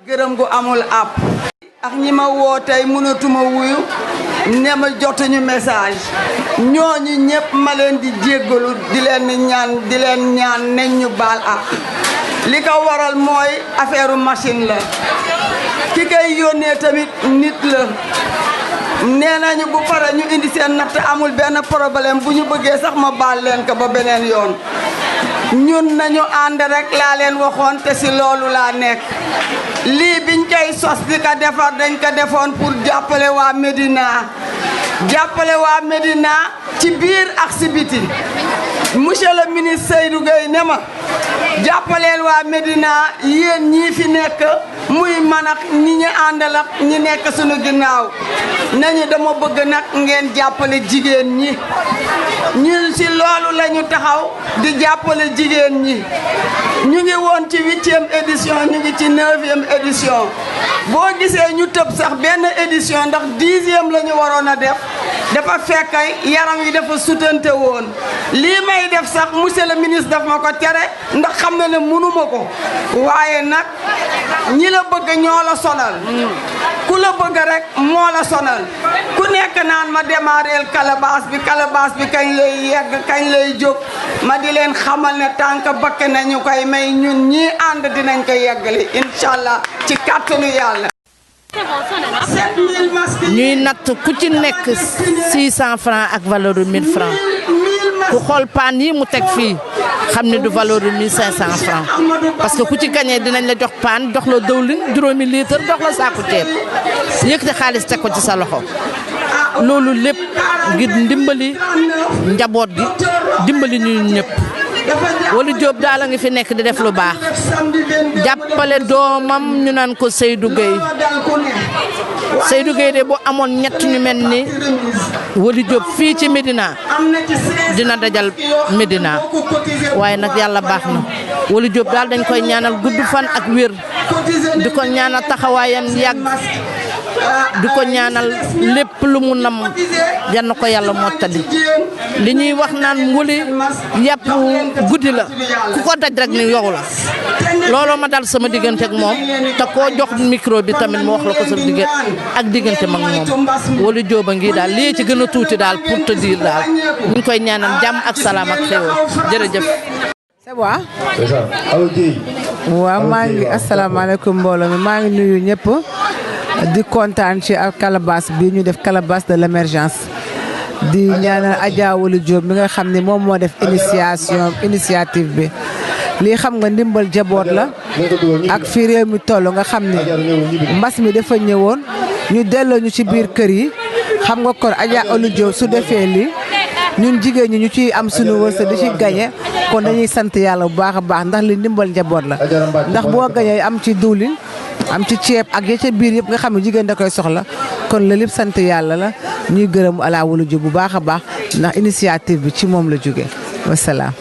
gërëm gu amul app ak ñi ma woo tey mënatuma wuyu ne ma jotuñu message ñooñu ñëpp ma leen di jéggalu di leen ñaan nañ ñu baal ak li ko waral mooy affaire machine la ki koy yónnee tamit nit la nee nañu bu pare ñu indi seen natt amul benn problème bu ñu bëggee sax ma baal leen ko ba beneen yoon ñun nañu ànd rek laa leen waxoon te si loolu laa nekk lii biñ koy sos di ko defar dañ ko defoon pour jàppale waa Médina ci biir ak si biti monsieur le ministre Seydou Gueye ne ma jàppaleel waa Médina yéen ñii fi nekk muy man ak ñi ñu àndal ak ñi nekk suñu ginnaaw nañu dama bëgg nag ngeen jàppale jigéen ñi ñun si loolu la ñu taxaw di jàppale jigéen ñi ñu ngi woon ci 8e édition ñu ngi ci 9e édition boo gisee ñu tëb sax benn édition ndax 10e la ñu waroon a def dafa fekk yaram yi dafa sutante woon lii may def sax monsieur le ministre daf ma ko tere ndax xam na ne mënuma ko waaye nag ñi la bëgg ñoo la sonal ku la bëgg rek moo la sonal ku nekk naan ma démarreel calebasse bi kañ lay yegg kañ lay jóg ma di leen xamal ne tànk bakke nañu koy may ñun ñii ànd dinañ ko yeggali incha allah ci kàttanu yàlla. ñuy natt ku ci nekk 600 francs ak valeur de 1000 francs ku xool paan yi mu teg fii xam ne du valeur de 1500 francs parce que ku ci gagné dinañ la jox paan jox la dëwlin juróomi litre jox la saaku ceeb yëkkati xaalis teg ko ci sa loxo loolu lépp ngir ndimbali njaboot gi dimbali ñu ñëpp. Wally Diop daal a ngi fi nekk di def lu baax jàppale doomam ñu naan ko Seydou Gueye de bu amoon ñett ñu mel ni Wally Diop fii ci Médina dina dajal Médina waaye nag yàlla baax na Wally Diop daal dañ koy ñaanal gudd fan ak wér di ko ñaanal taxawaayam yàgg di ko ñaanal lépp lu mu nam yal na ko yàlla mottali li ñuy wax naan Wally yàpp guddi la ku ko daj rek ni yow la looloo ma dal sama diggante ak moom te koo jox micro bi tamit mu wax la ko sa diggante ak diggante mag moom Wally Diop a ngi daal lii ci gën a tuuti daal pour te dire daal ñu ngi koy ñaanal jàmm ak salaam ak xéwal jërëjëf. c'est bon. waaw maa ngi asalaamaaleykum mbooloo mi maa ngi nuyu ñëpp di kontaan ci ak calebasse bi ñu def calebasse de l'émergence di ñaanal Adja Wally Diop mi nga xam ne moom moo def initiative bi lii xam nga ndimbal jaboot la ak fi réew mi toll nga xam ne mbas mi dafa ñëwoon ñu delloo ñu ci biir kër yi xam nga kon Adja Wally Diop su defee lii ñun jigéen ñi ñu ciy am suñu wërsëg di ci gañe kon dañuy sant yàlla bu baax a baax ndax li ndimbal njaboot la ndax boo gañee am ci diwlin am ci ceeb ak ya ca biir yëpp nga xam ne jigéen da koy soxla kon la lépp sant yàlla la ñuy gërëm Adja Wally Diop bu baax a baax ndax initiative bi ci moom la jóge wasalaam.